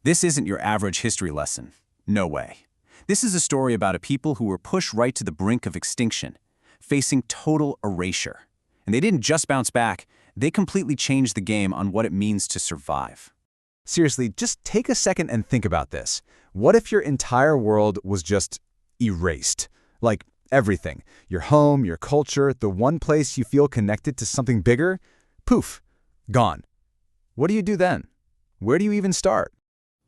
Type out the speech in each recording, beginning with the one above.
This isn't your average history lesson. No way. This is a story about a people who were pushed right to the brink of extinction, facing total erasure. And they didn't just bounce back, they completely changed the game on what it means to survive. Seriously, just take a second and think about this. What if your entire world was just erased? Like everything. Your home, your culture, the one place you feel connected to something bigger? Poof, gone. What do you do then? Where do you even start?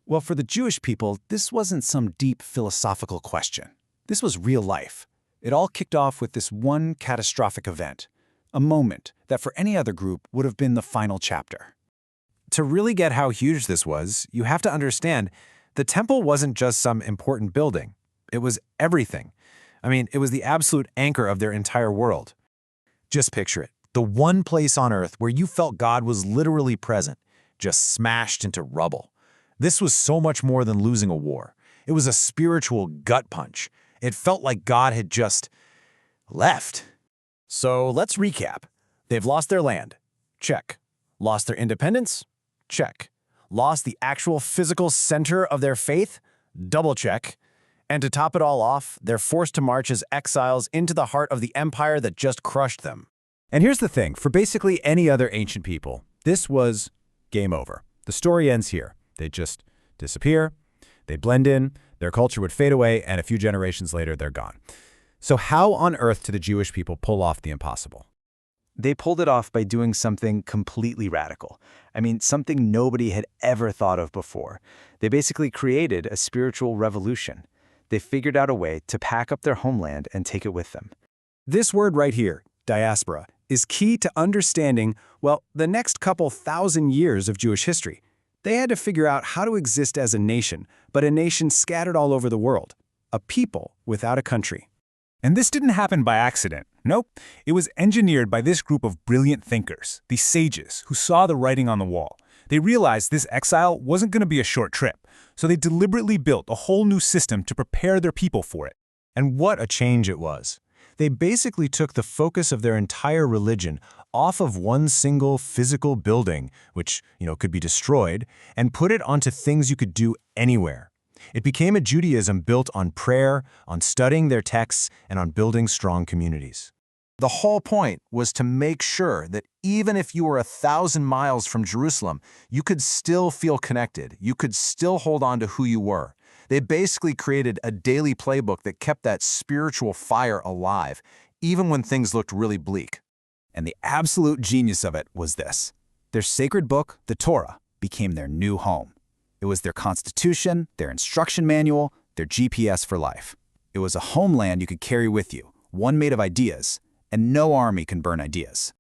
Well, for the Jewish people, this wasn't some deep philosophical question. This was real life. It all kicked off with this one catastrophic event, a moment that for any other group would have been the final chapter. To really get how huge this was, you have to understand the temple wasn't just some important building. It was everything. I mean, it was the absolute anchor of their entire world. Just picture it, the one place on earth where you felt God was literally present, just smashed into rubble. This was so much more than losing a war. It was a spiritual gut punch. It felt like God had just left. So let's recap. They've lost their land. Check. Lost their independence? Check. Lost the actual physical center of their faith? Double check. And to top it all off, they're forced to march as exiles into the heart of the empire that just crushed them. And here's the thing, for basically any other ancient people, this was game over. The story ends here. They'd just disappear, they'd blend in, their culture would fade away, and a few generations later, they're gone. So how on earth did the Jewish people pull off the impossible? They pulled it off by doing something completely radical. I mean, something nobody had ever thought of before. They basically created a spiritual revolution. They figured out a way to pack up their homeland and take it with them. This word right here, diaspora, is key to understanding, well, the next couple thousand years of Jewish history. They had to figure out how to exist as a nation, but a nation scattered all over the world. A people without a country. And this didn't happen by accident. Nope, it was engineered by this group of brilliant thinkers, these sages who saw the writing on the wall. They realized this exile wasn't going to be a short trip, so they deliberately built a whole new system to prepare their people for it. And what a change it was. They basically took the focus of their entire religion off of one single physical building, which, could be destroyed, and put it onto things you could do anywhere. It became a Judaism built on prayer, on studying their texts, and on building strong communities. The whole point was to make sure that even if you were 1,000 miles from Jerusalem, you could still feel connected. You could still hold on to who you were. They basically created a daily playbook that kept that spiritual fire alive, even when things looked really bleak. And the absolute genius of it was this. Their sacred book, the Torah, became their new home. It was their constitution, their instruction manual, their GPS for life. It was a homeland you could carry with you, one made of ideas, and no army can burn ideas.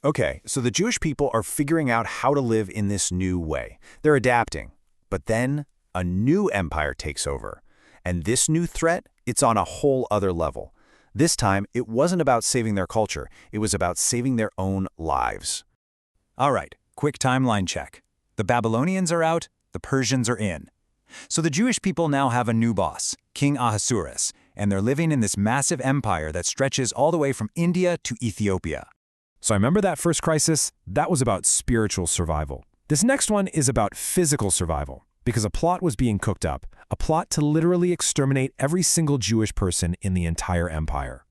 Okay, so the Jewish people are figuring out how to live in this new way. They're adapting. But then a new empire takes over. And this new threat, it's on a whole other level. This time, it wasn't about saving their culture. It was about saving their own lives. All right, quick timeline check. The Babylonians are out, the Persians are in. So the Jewish people now have a new boss, King Ahasuerus, and they're living in this massive empire that stretches all the way from India to Ethiopia. So I remember that first crisis? That was about spiritual survival. This next one is about physical survival, because a plot was being cooked up, a plot to literally exterminate every single Jewish person in the entire empire.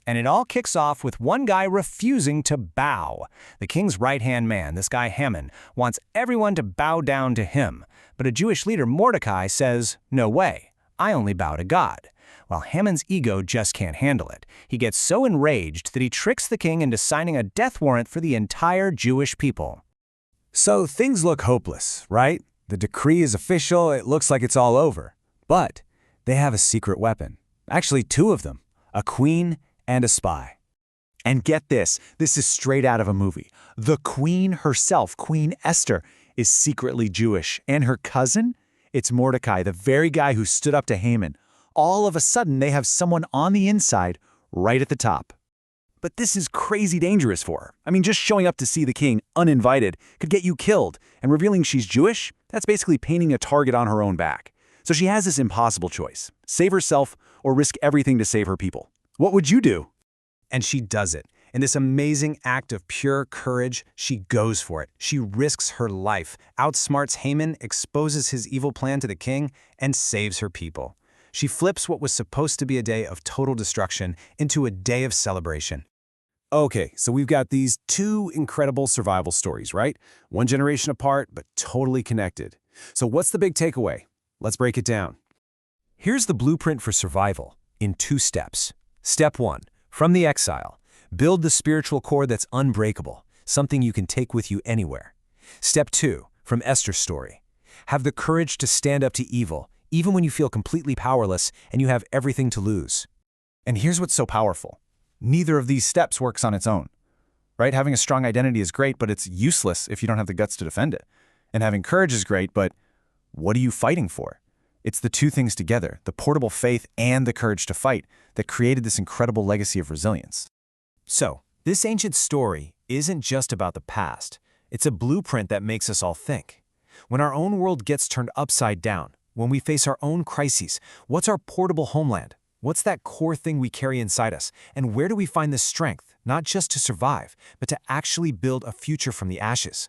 And it all kicks off with one guy refusing to bow. The king's right-hand man, this guy Haman, wants everyone to bow down to him. But a Jewish leader, Mordecai, says, "No way, I only bow to God." Well, Haman's ego just can't handle it. He gets so enraged that he tricks the king into signing a death warrant for the entire Jewish people. So things look hopeless, right? The decree is official, it looks like it's all over. But they have a secret weapon. Actually, two of them. A queen and a spy. And get this is straight out of a movie. The queen herself, Queen Esther, is secretly Jewish. And her cousin? It's Mordecai, the very guy who stood up to Haman. All of a sudden, they have someone on the inside right at the top. But this is crazy dangerous for her. I mean, just showing up to see the king uninvited could get you killed, and revealing she's Jewish, that's basically painting a target on her own back. So she has this impossible choice: save herself or risk everything to save her people. What would you do? And she does it. In this amazing act of pure courage, she goes for it. She risks her life, outsmarts Haman, exposes his evil plan to the king, and saves her people. She flips what was supposed to be a day of total destruction into a day of celebration. Okay, so we've got these two incredible survival stories, right? One generation apart, but totally connected. So what's the big takeaway? Let's break it down. Here's the blueprint for survival in 2 steps. Step 1. From the exile, build the spiritual core that's unbreakable, something you can take with you anywhere. Step 2. From Esther's story, have the courage to stand up to evil, even when you feel completely powerless and you have everything to lose. And here's what's so powerful. Neither of these steps works on its own, right? Having a strong identity is great, but it's useless if you don't have the guts to defend it. And having courage is great, but what are you fighting for? It's the two things together, the portable faith and the courage to fight, that created this incredible legacy of resilience. So, this ancient story isn't just about the past. It's a blueprint that makes us all think. When our own world gets turned upside down, when we face our own crises, what's our portable homeland? What's that core thing we carry inside us? And where do we find the strength, not just to survive, but to actually build a future from the ashes?